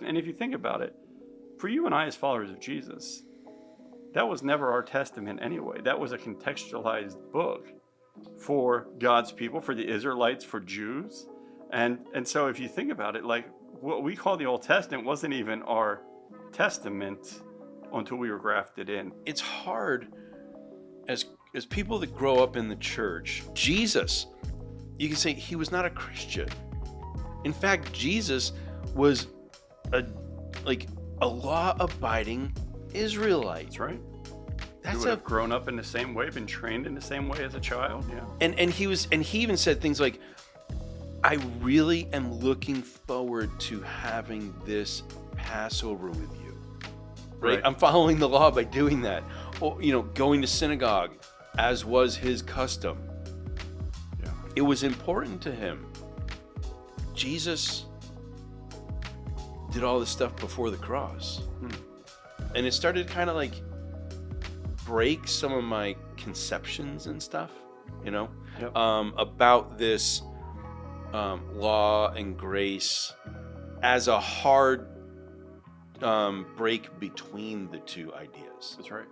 And if you think about it, for you and I as followers of Jesus, that was never our testament anyway. That was a contextualized book for God's people, for the Israelites, for Jews. And so if you think about it, like what we call the Old Testament wasn't even our testament until we were grafted in. It's hard as people that grow up in the church. Jesus, you can say he was not a Christian. In fact, Jesus was a law-abiding Israelite. That's right. That's He would have grown up in the same way, been trained in the same way as a child. Yeah. And he even said things like, I really am looking forward to having this Passover with you. Right? I'm following the law by doing that. Or, going to synagogue, as was his custom. Yeah. It was important to him. Jesus did all this stuff before the cross. And it started to kind of like break some of my conceptions and stuff, Yep. About this law and grace as a hard break between the two ideas. That's right.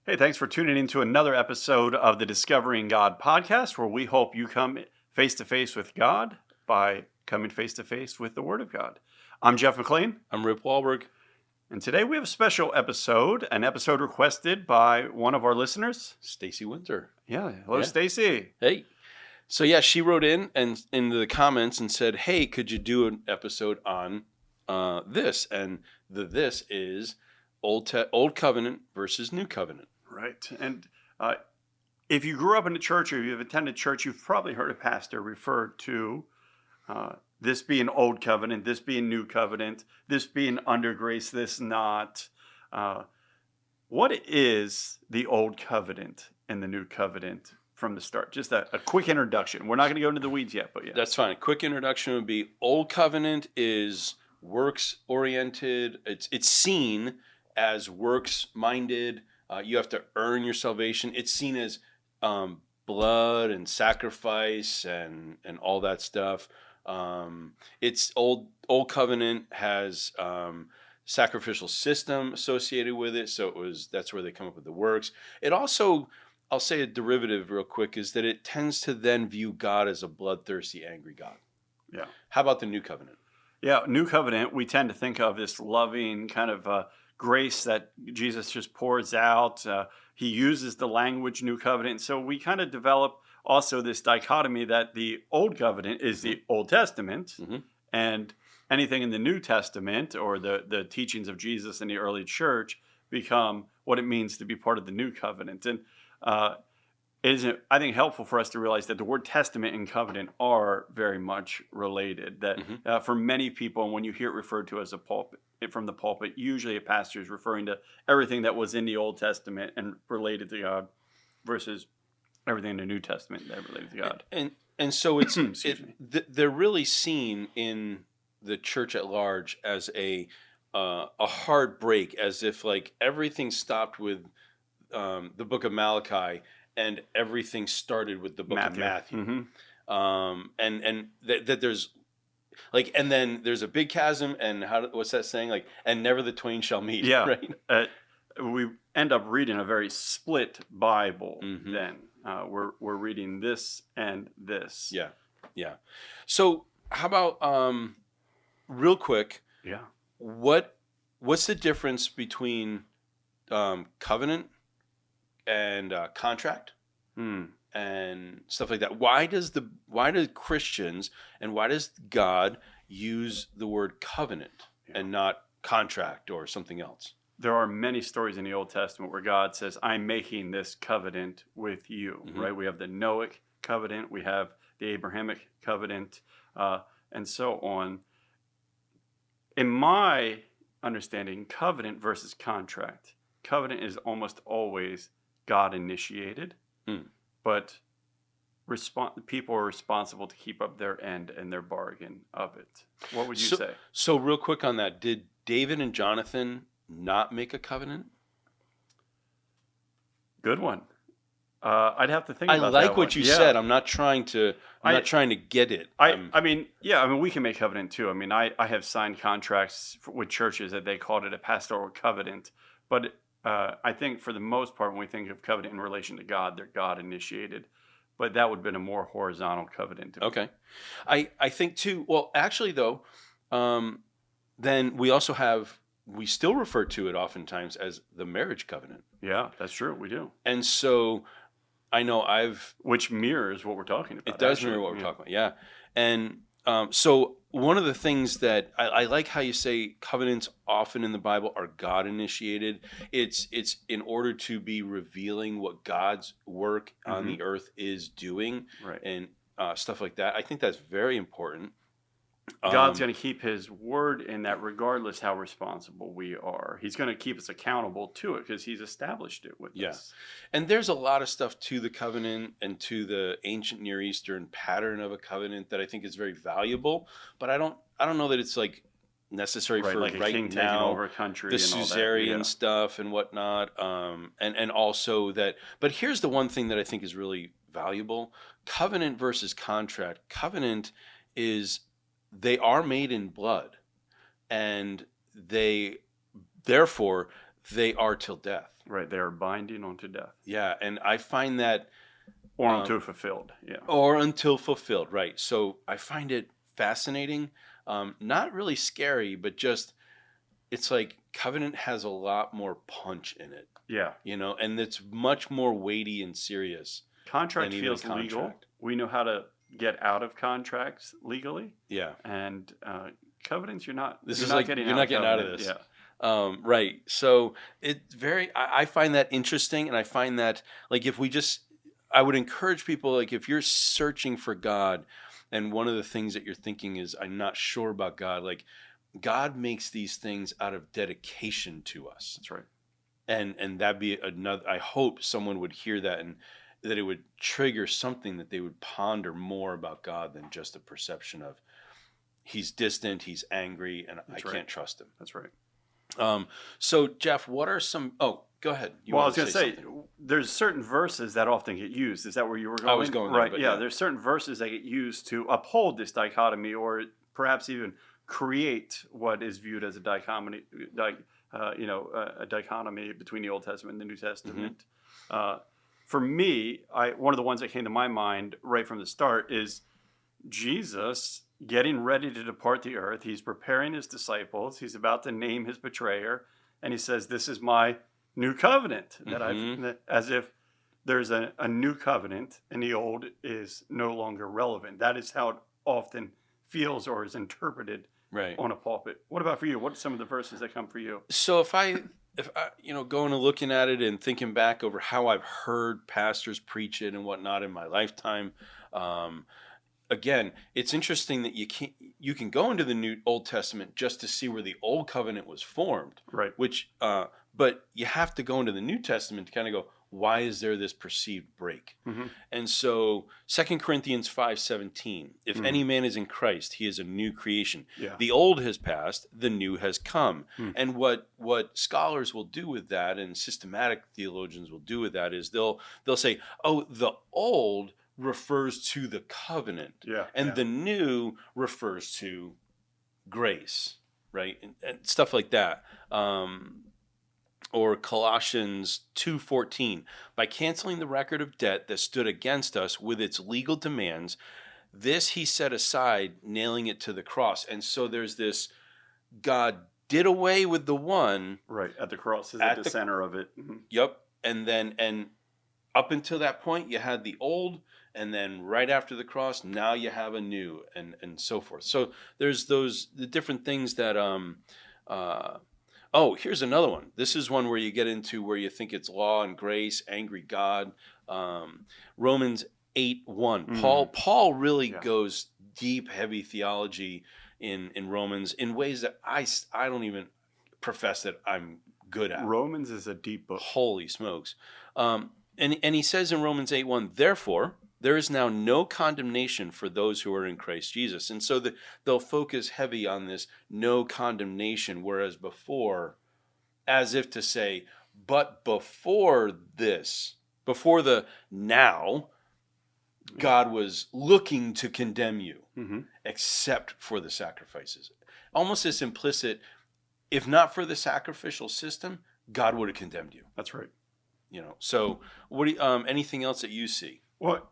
Hey, thanks for tuning in to another episode of the Discovering God podcast, where we hope you come face to face with God by coming face to face with the Word of God. I'm Jeff McLean. I'm Rip Wahlberg. And today we have a special episode, an episode requested by one of our listeners, Stacey Winter. Yeah. Hello, Stacey. Hey. So yeah, she wrote in the comments and said, hey, could you do an episode on this? And this is Old Covenant versus New Covenant. Right. And if you grew up in a church or you've attended church, you've probably heard a pastor refer to this being Old Covenant, this being New Covenant, this being under grace, this not. What is the Old Covenant and the New Covenant from the start? Just a quick introduction. We're not going to go into the weeds yet, but yeah. That's fine. A quick introduction would be Old Covenant is works-oriented. It's seen as works-minded. You have to earn your salvation. It's seen as blood and sacrifice and all that stuff. It's Old Covenant has sacrificial system associated with it, so that's where they come up with the works. It also, I'll say a derivative real quick, is that it tends to then view God as a bloodthirsty, angry God. Yeah. How about the New Covenant? Yeah, New Covenant, we tend to think of this loving kind of grace that Jesus just pours out. He uses the language New Covenant. So we kind of develop also this dichotomy that the Old Covenant is the Old Testament, and anything in the New Testament or the teachings of Jesus in the early church become what it means to be part of the New Covenant. And it is, I think, helpful for us to realize that the word testament and covenant are very much related. That for many people, when you hear it referred to as from the pulpit, usually a pastor is referring to everything that was in the Old Testament and related to God versus everything in the New Testament that related to God. And so they're really seen in the church at large as a hard break, as if like everything stopped with the book of Malachi and everything started with the book of Matthew. And that there's like, and then there's a big chasm, and what's that saying? Like, and never the twain shall meet. Yeah, right. We end up reading a very split Bible. Then we're reading this and this. Yeah. So how about real quick? Yeah. What's the difference between covenant and contract? And stuff like that. Why do Christians and why does God use the word covenant and not contract or something else? There are many stories in the Old Testament where God says, I'm making this covenant with you, right? We have the Noahic covenant, we have the Abrahamic covenant, and so on. In my understanding, covenant versus contract. Covenant is almost always God initiated. But people are responsible to keep up their end and their bargain of it. What would you say? So real quick on that, did David and Jonathan not make a covenant? Good one. I'd have to think I about like that one. what you Yeah. said. I'm not trying to. I'm I not trying to get it. I mean, yeah, I mean, we can make covenant too. I mean, I have signed contracts with churches that they called it a pastoral covenant, but I think for the most part, when we think of covenant in relation to God, they're God initiated. But that would have been a more horizontal covenant. Okay. I think too. Well, actually, though, then we still refer to it oftentimes as the marriage covenant. Yeah, that's true. We do. And so I know Which mirrors what we're talking about. it does actually. mirror what we're Yeah. talking about. Yeah. And so one of the things that I like how you say covenants often in the Bible are God initiated. It's in order to be revealing what God's work on the earth is doing Right. and stuff like that. I think that's very important. God's going to keep his word in that regardless how responsible we are. He's going to keep us accountable to it because he's established it with Yeah. us. And there's a lot of stuff to the covenant and to the ancient Near Eastern pattern of a covenant that I think is very valuable, but I don't know that it's like necessary Right, for like a right king taking now. over a country The and all that. suzerain Yeah. stuff and whatnot, and also that. But here's the one thing that I think is really valuable: covenant versus contract. Covenant is they are made in blood, and therefore they are till death. Right, they are binding unto death Yeah, and I find that or unto fulfilled. Yeah. or until fulfilled, right? So I find it fascinating, not really scary, but just it's like covenant has a lot more punch in it, Yeah. and it's much more weighty and serious. Contract than even a feels legal. contract. We know how to get out of contracts legally, Yeah, and covenants you're not. this you're is not like getting you're out not of getting out of covenant. this. Yeah. Right. So it's I find that interesting, and I find that like I would encourage people like if you're searching for God, and one of the things that you're thinking is I'm not sure about God, like God makes these things out of dedication to us. That's right. And that'd be another. I hope someone would hear that and that it would trigger something that they would ponder more about God than just a perception of he's distant, he's angry, and That's I right. can't trust him. That's right. So Jeff, what are some? Oh, go ahead. Well, I was wanted going to say, something. there's certain verses that often get used. Is that where you were going? I was going there, right. but Yeah, yeah. there's certain verses that get used to uphold this dichotomy, or perhaps even create what is viewed as a dichotomy. A dichotomy between the Old Testament and the New Testament. For me, one of the ones that came to my mind right from the start is Jesus getting ready to depart the earth. He's preparing his disciples. He's about to name his betrayer, and he says, "This is my new covenant." As if there's a new covenant and the old is no longer relevant. That is how it often feels or is interpreted Right. on a pulpit. What about for you? What are some of the verses that come for you? So if I going and looking at it and thinking back over how I've heard pastors preach it and whatnot in my lifetime, again, it's interesting that you can go into the Old Testament just to see where the Old Covenant was formed, Right. But you have to go into the New Testament to kind of go, why is there this perceived break? And so 2 Corinthians 5:17, if any man is in Christ, he is a new creation. Yeah. The old has passed, the new has come. And what scholars will do with that, and systematic theologians will do with that, is they'll say, oh, the old refers to the covenant, and the new refers to grace, right? And stuff like that. Or Colossians 2:14, by canceling the record of debt that stood against us with its legal demands, this he set aside, nailing it to the cross. And so there's this, God did away with the one. Right. At the cross is at the center of it. Yep. And up until that point, you had the old, and then right after the cross, now you have a new, and so forth. So there's the different things that oh, here's another one. This is one where you get into where you think it's law and grace, angry God. Romans 8:1. Paul really goes deep, heavy theology in Romans in ways that I don't even profess that I'm good at. Romans is a deep book. Holy smokes. And he says in Romans 8:1, therefore, there is now no condemnation for those who are in Christ Jesus. And so they'll focus heavy on this no condemnation, whereas before, as if to say, but before this, Before the now, God was looking to condemn you, except for the sacrifices. Almost as implicit, if not for the sacrificial system, God would have condemned you. That's right. So what do you, anything else that you see? Well,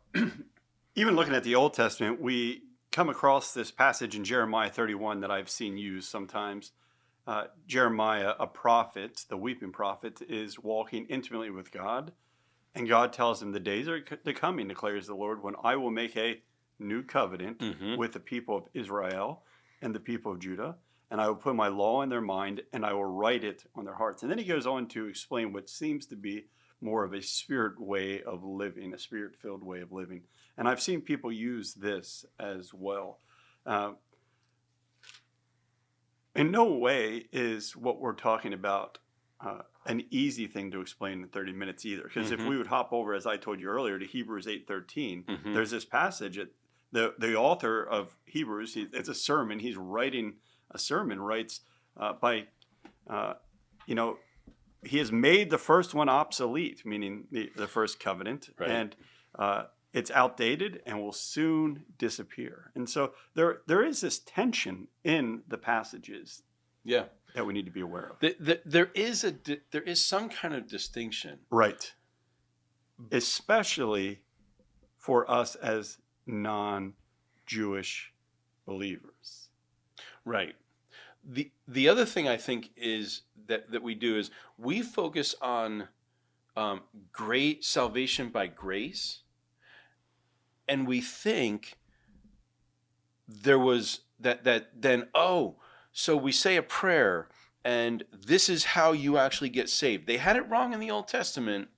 even looking at the Old Testament, we come across this passage in Jeremiah 31 that I've seen used sometimes. Jeremiah, a prophet, the weeping prophet, is walking intimately with God. And God tells him, the days are coming, declares the Lord, when I will make a new covenant with the people of Israel and the people of Judah. And I will put my law in their mind, and I will write it on their hearts. And then he goes on to explain what seems to be more of a spirit way of living, a spirit-filled way of living. And I've seen people use this as well. In no way is what we're talking about an easy thing to explain in 30 minutes either. Because if we would hop over, as I told you earlier, to Hebrews 8:13, there's this passage that the author of Hebrews, it's a sermon, he's writing a sermon, writes he has made the first one obsolete, meaning the first covenant, right. And it's outdated and will soon disappear. And so there is this tension in the passages, that we need to be aware of. There is some kind of distinction, right? Especially for us as non-Jewish believers, right? The other thing I think is that we do is we focus on great salvation by grace, and we think there was that then, so we say a prayer and this is how you actually get saved. They had it wrong in the Old Testament,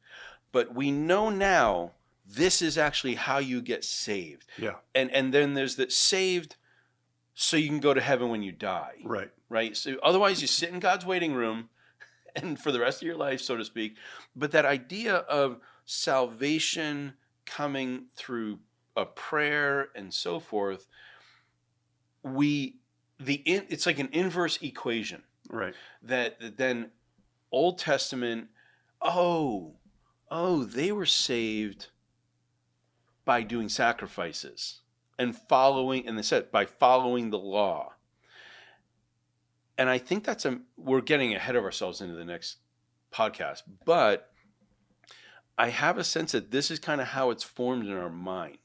but we know now this is actually how you get saved. Yeah. And then there's that saved so you can go to heaven when you die. Right. Right. So otherwise you sit in God's waiting room and for the rest of your life, so to speak. But that idea of salvation coming through a prayer and so forth, it's like an inverse equation, right? That then Old Testament, they were saved by doing sacrifices and by following the law. And I think we're getting ahead of ourselves into the next podcast, but I have a sense that this is kind of how it's formed in our mind.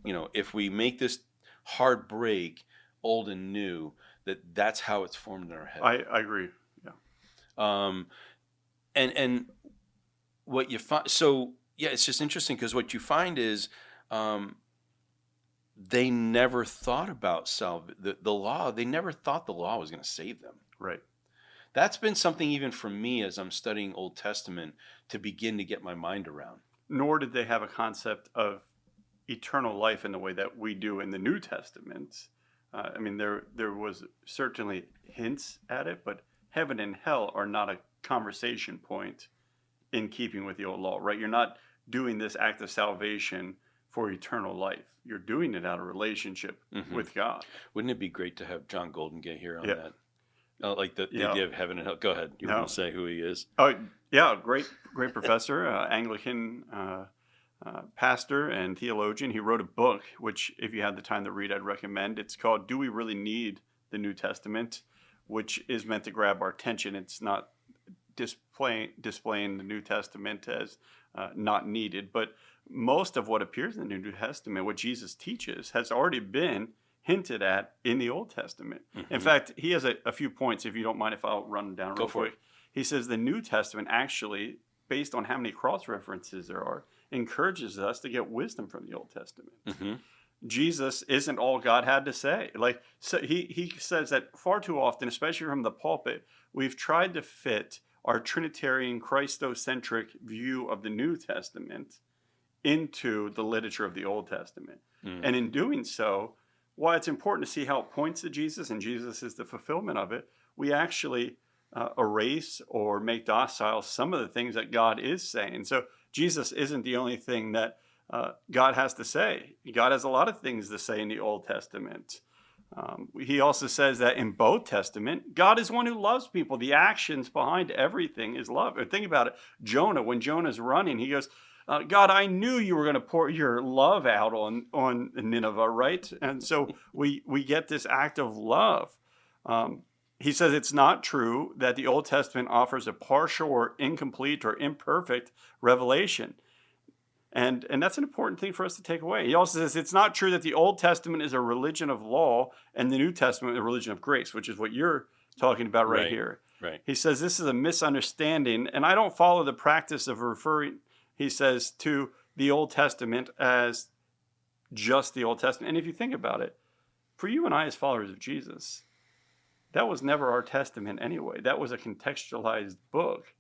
If we make this hard break, old and new, that's how it's formed in our head. I agree. Yeah. And what you find, it's just interesting because what you find is they never thought about the law. They never thought the law was going to save them. Right. That's been something even for me as I'm studying Old Testament to begin to get my mind around. Nor did they have a concept of eternal life in the way that we do in the New Testament. There was certainly hints at it, but heaven and hell are not a conversation point in keeping with the old law, right? You're not doing this act of salvation for eternal life. You're doing it out of relationship with God. Wouldn't it be great to have John Golden get here on that? Like the idea of heaven and hell. Go ahead. You want to say who he is? Oh, yeah. Great professor, Anglican pastor and theologian. He wrote a book, which if you had the time to read, I'd recommend. It's called Do We Really Need the New Testament? Which is meant to grab our attention. It's not displaying the New Testament as not needed, but most of what appears in the New Testament, what Jesus teaches, has already been hinted at in the Old Testament. In fact, he has a few points, if you don't mind if I'll run them down real quick. He says the New Testament actually, based on how many cross-references there are, encourages us to get wisdom from the Old Testament. Jesus isn't all God had to say. He says that far too often, especially from the pulpit, we've tried to fit our Trinitarian Christocentric view of the New Testament into the literature of the Old Testament. And in doing so, while it's important to see how it points to Jesus and Jesus is the fulfillment of it, we actually erase or make docile some of the things that God is saying. So Jesus isn't the only thing that God has to say. God has a lot of things to say in the Old Testament. He also says that in both Testament, God is one who loves people. The actions behind everything is love. Or think about it. Jonah, when Jonah's running, he goes, God, I knew you were going to pour your love out on Nineveh, right? And so we get this act of love. He says it's not true that the Old Testament offers a partial or incomplete or imperfect revelation. And that's an important thing for us to take away. He also says it's not true that the Old Testament is a religion of law and the New Testament a religion of grace, which is what you're talking about right here. Right. He says this is a misunderstanding, and I don't follow the practice of referring, he says, to the Old Testament as just the Old Testament. And if you think about it, for you and I as followers of Jesus, that was never our testament anyway. That was a contextualized book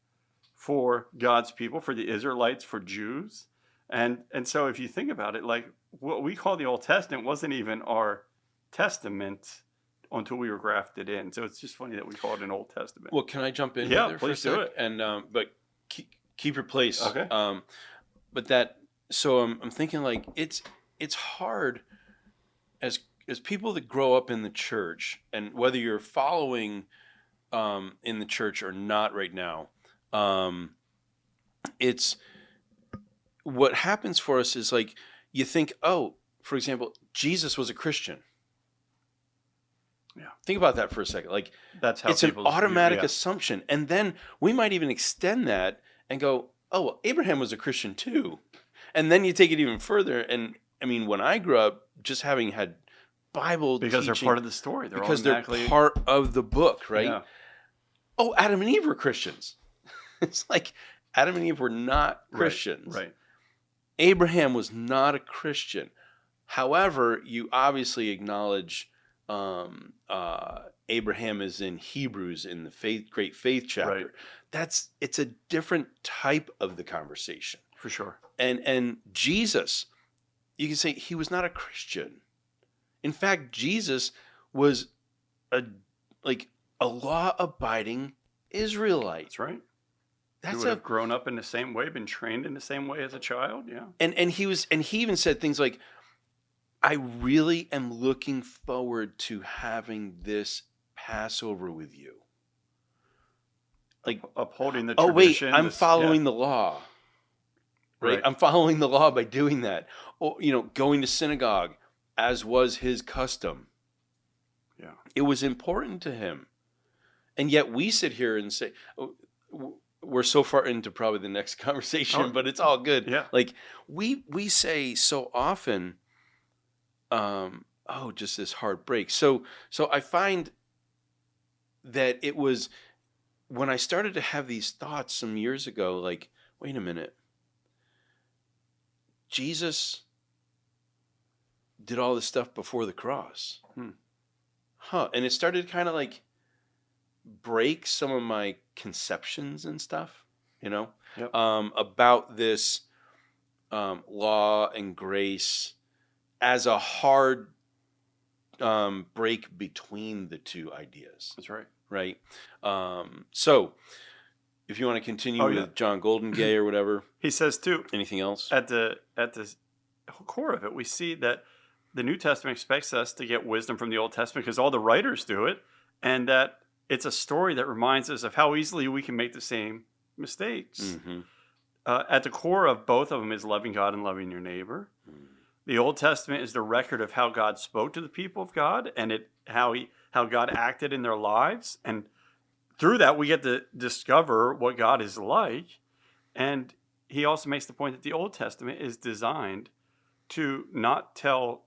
for God's people, for the Israelites, for Jews. And so if you think about it, like what we call the Old Testament wasn't even our testament until we were grafted in. So it's just funny that we call it an Old Testament. Well, can I jump in Yeah, there for a please sec? do it. And but keep your place. Okay. But that, so I'm thinking like it's hard as people that grow up in the church, and whether you're following in the church or not right now, it's what happens for us is like you think, oh, for example, Jesus was a Christian. Yeah. Think about that for a second. Like That's how it's an people automatic yeah. assumption, and then we might even extend that and go, oh, well, Abraham was a Christian too, and then you take it even further. And I mean, when I grew up, just having had Bible because teaching, they're part of the story. because they're part of the book, right? Yeah. Oh, Adam and Eve were Christians. It's like Adam and Eve were not Christians. Right. Abraham was not a Christian. However, you obviously acknowledge Abraham is in Hebrews in the great faith chapter. Right. It's a different type of the conversation. For sure. And Jesus, you can say he was not a Christian. In fact, Jesus was a law-abiding Israelite. That's right. That's he would have grown up in the same way, been trained in the same way as a child. Yeah. And he even said things like, I really am looking forward to having this Passover with you. Like upholding the Oh tradition. wait, I'm following the law. Right? I'm following the law by doing that. Or, going to synagogue as was his custom. Yeah. It was important to him. And yet we sit here and say, we're so far into probably the next conversation, but it's all good. Yeah. Like we say so often, just this hard break. So I find that it was when I started to have these thoughts some years ago, like, wait a minute, Jesus did all this stuff before the cross. And it started to kind of like break some of my conceptions and stuff, Yep. about this law and grace as a hard break between the two ideas. That's right. Right? So if you want to continue with John Goldengay or whatever. He says too. Anything else? At the core of it, we see that the New Testament expects us to get wisdom from the Old Testament because all the writers do it, and that it's a story that reminds us of how easily we can make the same mistakes. Mm-hmm. At the core of both of them is loving God and loving your neighbor. Mm-hmm. The Old Testament is the record of how God spoke to the people of God and how God acted in their lives, and through that we get to discover what God is like. And he also makes the point that the Old Testament is designed to not tell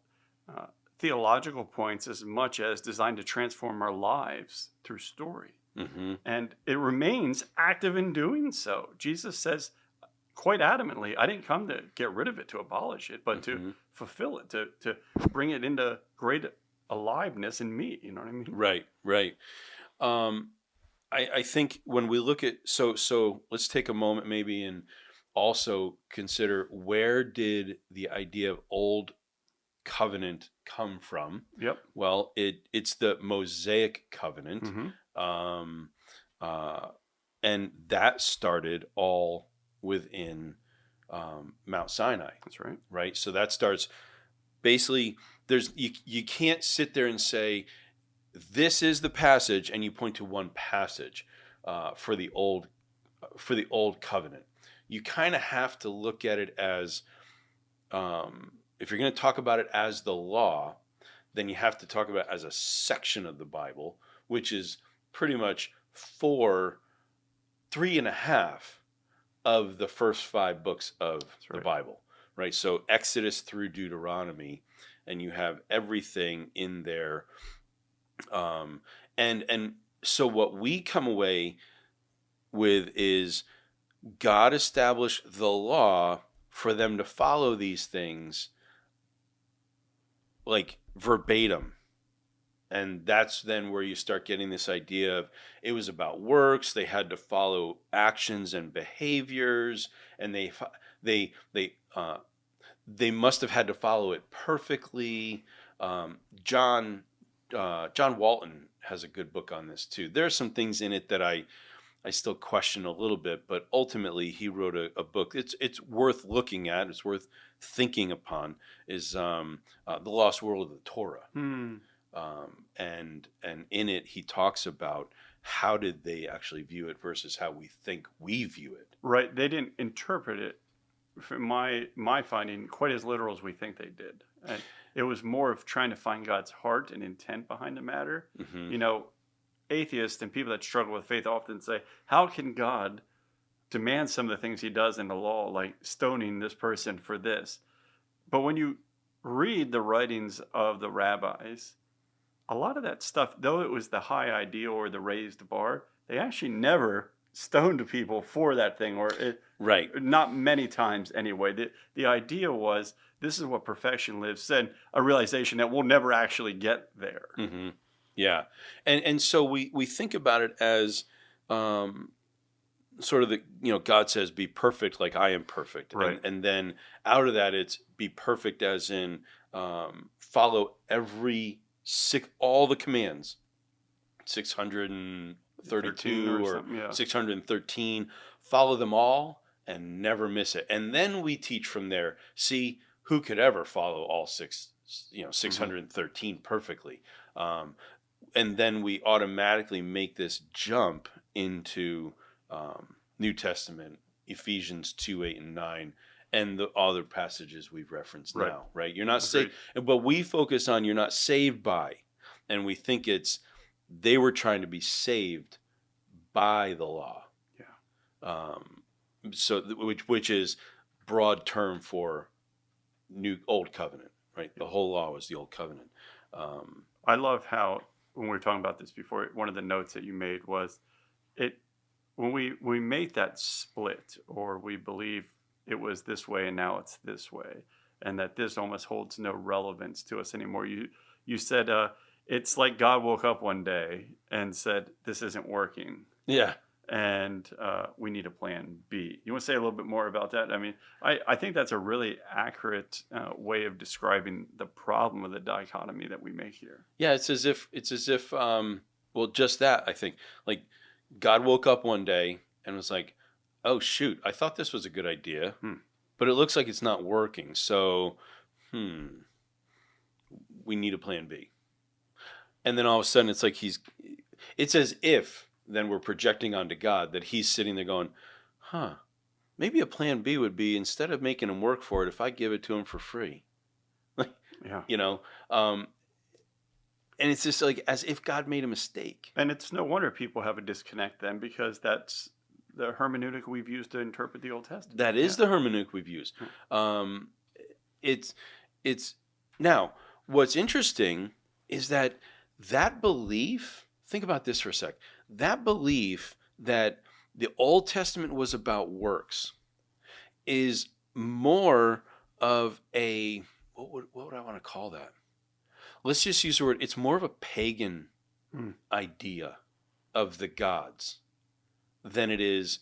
theological points as much as designed to transform our lives through story. Mm-hmm. And it remains active in doing so. Jesus says quite adamantly, I didn't come to get rid of it, to abolish it, but to fulfill it, to bring it into great aliveness in me. You know what I mean? Right. I think when we look at, so let's take a moment maybe and also consider, where did the idea of Old Covenant come from? Yep. Well, it's the Mosaic Covenant. Mm-hmm. And that started all within Mount Sinai. That's right. Right? So that starts basically you can't sit there and say this is the passage and you point to one passage for the old covenant. You kind of have to look at it as if you're going to talk about it as the law, then you have to talk about it as a section of the Bible, which is pretty much 3.5 of the first 5 books of the Bible, right? So Exodus through Deuteronomy, and you have everything in there. And so what we come away with is God established the law for them to follow these things like verbatim. And that's then where you start getting this idea of it was about works. They had to follow actions and behaviors, and they must have had to follow it perfectly. John Walton has a good book on this too. There are some things in it that I still question a little bit, but ultimately he wrote a book. It's worth looking at. It's worth thinking upon. Is The Lost World of the Torah. And in it he talks about how did they actually view it versus how we think we view it. Right. They didn't interpret it, from my finding, quite as literal as we think they did. And it was more of trying to find God's heart and intent behind the matter. Mm-hmm. You know, atheists and people that struggle with faith often say, how can God demand some of the things he does in the law, like stoning this person for this? But when you read the writings of the rabbis, a lot of that stuff, though it was the high ideal or the raised bar, they actually never stoned people for that thing, right. Not many times anyway. The idea was this is what perfection lives, and a realization that we'll never actually get there. Mm-hmm. Yeah, and so we think about it as sort of God says, "Be perfect, like I am perfect," right? And then out of that, it's be perfect as in follow all the commands, 632 or 613. Follow them all and never miss it. And then we teach from there. See who could ever follow all 613 perfectly. And then we automatically make this jump into New Testament, Ephesians 2, 8, and 9, and the other passages we've referenced now, right? You're not saved, but we focus on you're not saved by, and we think they were trying to be saved by the law. Yeah. So which is broad term for Old Covenant, right? The whole law was the Old Covenant. I love how, when we were talking about this before, one of the notes that you made was when we make that split, or we believe it was this way and now it's this way, and that this almost holds no relevance to us anymore. You said it's like God woke up one day and said, this isn't working. Yeah. And we need a plan B. You want to say a little bit more about that? I mean, I think that's a really accurate way of describing the problem of the dichotomy that we make here. Yeah, it's as if well, just that, I think. Like, God woke up one day and was like, oh, shoot, I thought this was a good idea, but it looks like it's not working. So, we need a plan B. And then all of a sudden, it's like it's as if then we're projecting onto God that he's sitting there going, maybe a plan B would be, instead of making him work for it, if I give it to him for free. Yeah. And it's just like as if God made a mistake. And it's no wonder people have a disconnect then, because that's the hermeneutic we've used to interpret the Old Testament. That is the hermeneutic we've used. It's now, what's interesting is that belief, think about this for a sec, that belief that the Old Testament was about works is more of a, what would I want to call that? Let's just use the word, it's more of a pagan idea of the gods than it is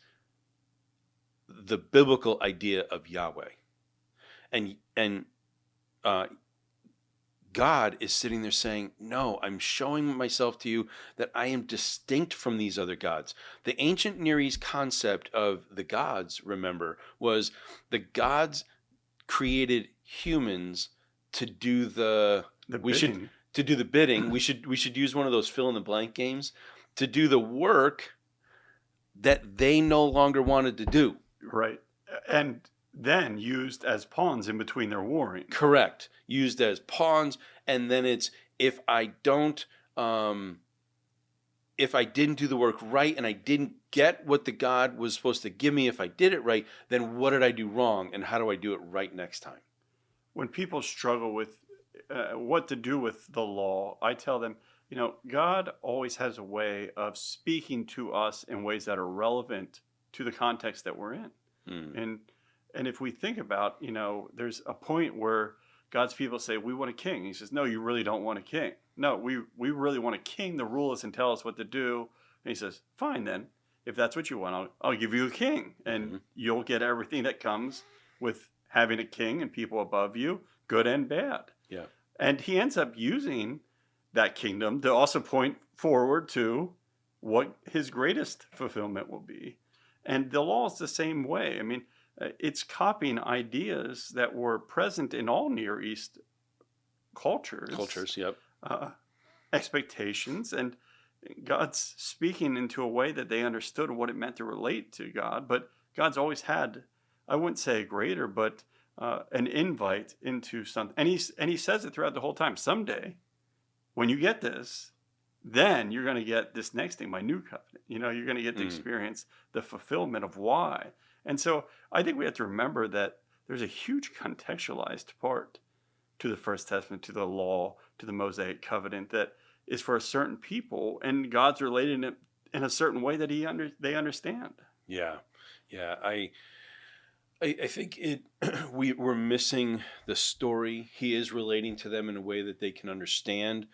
the biblical idea of Yahweh. And God is sitting there saying, no, I'm showing myself to you that I am distinct from these other gods. The ancient Near East concept of the gods, remember, was the gods created humans to do the bidding. to do the bidding. We should use one of those fill in the blank games to do the work that they no longer wanted to do. Right. And then used as pawns in between their warring. Correct. Used as pawns, and then it's if I didn't do the work right and I didn't get what the God was supposed to give me if I did it right, then what did I do wrong and how do I do it right next time? When people struggle with what to do with the law, I tell them, God always has a way of speaking to us in ways that are relevant to the context that we're in. And if we think about, there's a point where God's people say, we want a king. He says, no, you really don't want a king. No, we really want a king to rule us and tell us what to do. And he says, fine then. If that's what you want, I'll give you a king. And you'll get everything that comes with having a king and people above you, good and bad. Yeah. And he ends up using that kingdom to also point forward to what his greatest fulfillment will be. And the law is the same way. I mean, it's copying ideas that were present in all Near East cultures. Yep. Expectations, and God's speaking into a way that they understood what it meant to relate to God. But God's always had, I wouldn't say a greater, but an invite into something. And he says it throughout the whole time. Someday, when you get this, then you're going to get this next thing, my new covenant. You're going to get to experience the fulfillment of why. And so I think we have to remember that there's a huge contextualized part to the First Testament, to the law, to the Mosaic covenant that is for a certain people, and God's relating it in a certain way that they understand. Yeah. I think we're missing the story. He is relating to them in a way that they can understand,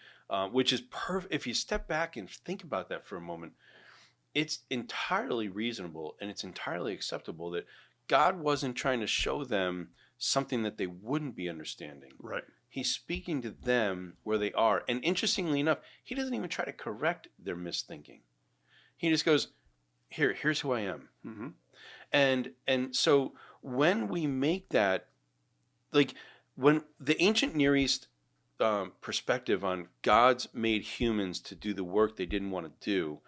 which is perfect. If you step back and think about that for a moment, it's entirely reasonable and it's entirely acceptable that God wasn't trying to show them something that they wouldn't be understanding. Right. He's speaking to them where they are. And interestingly enough, he doesn't even try to correct their misthinking. He just goes, here's who I am. Mm-hmm. And so when we make that, like when the ancient Near East perspective on God's made humans to do the work they didn't want to do,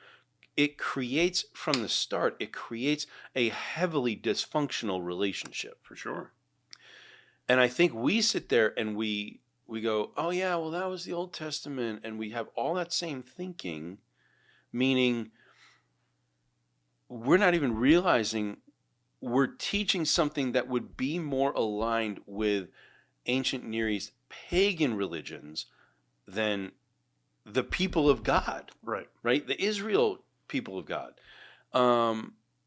it creates from the start, it creates a heavily dysfunctional relationship. For sure. And I think we sit there and we go, oh yeah, well that was the Old Testament. And we have all that same thinking, meaning we're not even realizing we're teaching something that would be more aligned with ancient Near East pagan religions than the people of God. Right? The Israel people of God.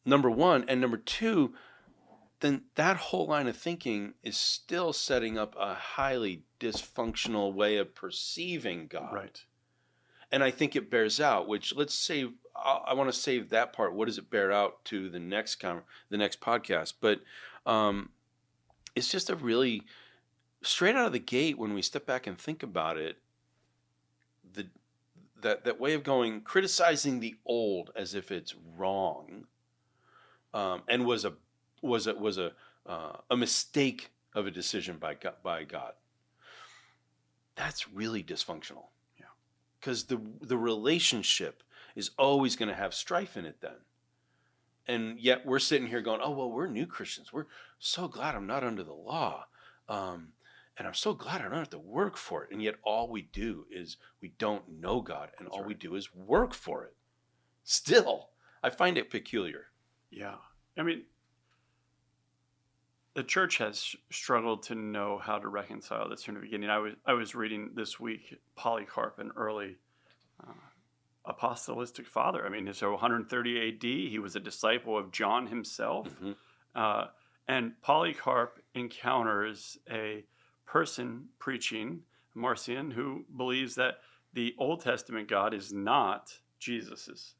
Number one. And number two, then that whole line of thinking is still setting up a highly dysfunctional way of perceiving God. Right. And I think it bears out, which I want to save that part. What does it bear out to the next podcast? But it's just a really, straight out of the gate, when we step back and think about it, that way of going, criticizing the old as if it's wrong, and was a mistake of a decision by God. That's really dysfunctional. Yeah. Because the relationship is always going to have strife in it then. And yet we're sitting here going, oh, well, we're new Christians. We're so glad I'm not under the law. And I'm so glad I don't have to work for it. And yet all we do is we don't know God. And That's all right. we do is work for it. Still, I find it peculiar. Yeah. I mean, the church has struggled to know how to reconcile this from the beginning. I was reading this week Polycarp, an early apostolistic father. I mean, so 130 AD, he was a disciple of John himself. Mm-hmm. And Polycarp encounters a person preaching, Marcion, who believes that the Old Testament God is not Jesus's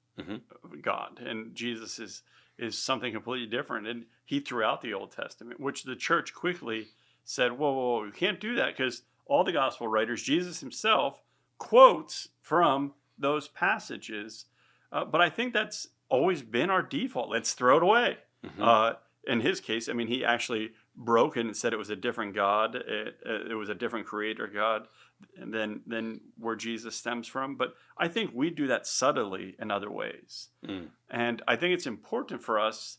God, and Jesus is something completely different. And he threw out the Old Testament, which the church quickly said, whoa, you can't do that, because all the gospel writers, Jesus himself, quotes from those passages. But I think that's always been our default. Let's throw it away. In his case, I mean, he actually broken and said it was a different God. It was a different creator God than where Jesus stems from. But I think we do that subtly in other ways. And I think it's important for us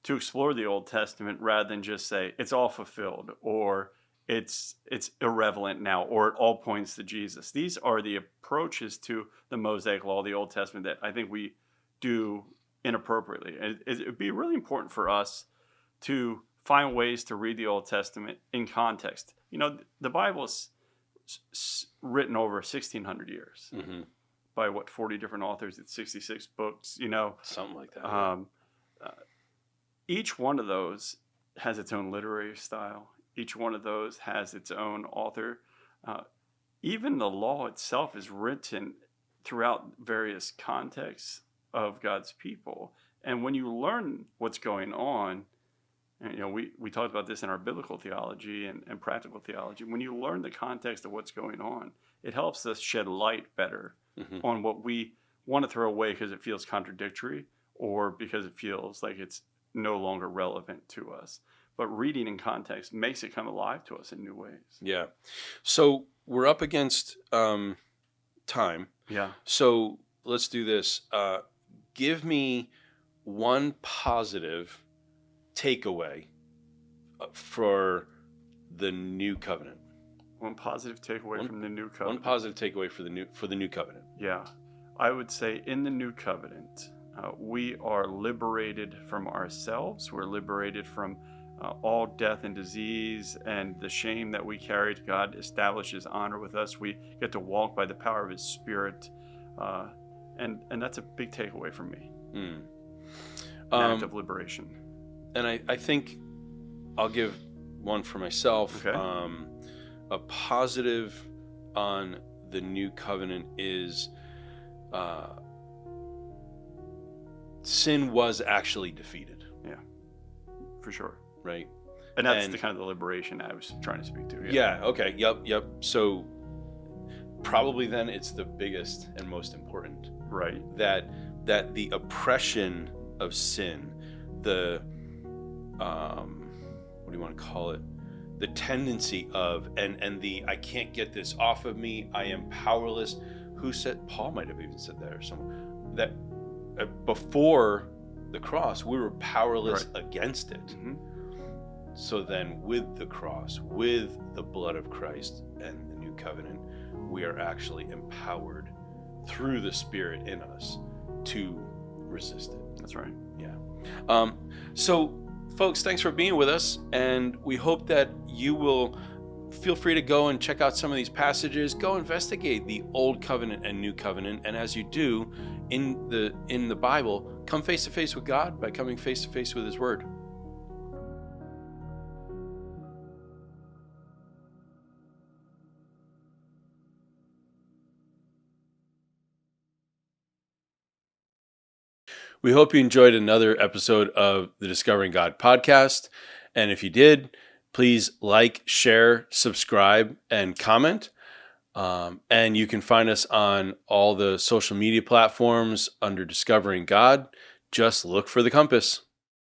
to explore the Old Testament rather than just say it's all fulfilled, or it's irrelevant now, or it all points to Jesus. These are the approaches to the Mosaic Law, the Old Testament, that I think we do inappropriately. And it would be really important for us to find ways to read the Old Testament in context. You know, the Bible is written over 1,600 years by 40 different authors. It's 66 books. You know, something like that. Each one of those has its own literary style. Each one of those has its own author. Even the law itself is written throughout various contexts of God's people. And when you learn what's going on, and, you know, we talked about this in our biblical theology and practical theology. When you learn the context of what's going on, it helps us shed light better on what we want to throw away because it feels contradictory or because it feels like it's no longer relevant to us. But reading in context makes it come alive to us in new ways. Yeah. So we're up against time. Yeah. So let's do this. Give me one positive takeaway for the new covenant. One positive takeaway from the new covenant. One positive takeaway for the new covenant. Yeah. I would say in the new covenant, we are liberated from ourselves. We're liberated from all death and disease and the shame that we carried. God establishes honor with us. We get to walk by the power of His Spirit. And that's a big takeaway for me. An act of liberation. And I think I'll give one for myself. Okay. A positive on the new covenant is sin was actually defeated. Yeah, for sure. Right. And that's the kind of the liberation I was trying to speak to. Yeah. Okay. Yep. So probably then it's the biggest and most important. Right. That the oppression of sin, the what do you want to call it? The tendency of and the I can't get this off of me. I am powerless. Who said? Paul might have even said that, or someone that before the cross we were powerless against it. So then, with the cross, with the blood of Christ and the new covenant, we are actually empowered through the Spirit in us to resist it. That's right. Yeah. So, folks, thanks for being with us, and we hope that you will feel free to go and check out some of these passages. Go investigate the Old Covenant and New Covenant, and as you do in the Bible, come face to face with God by coming face to face with His Word. We hope you enjoyed another episode of the Discovering God podcast. And if you did, please like, share, subscribe, and comment. And you can find us on all the social media platforms under Discovering God. Just look for the compass.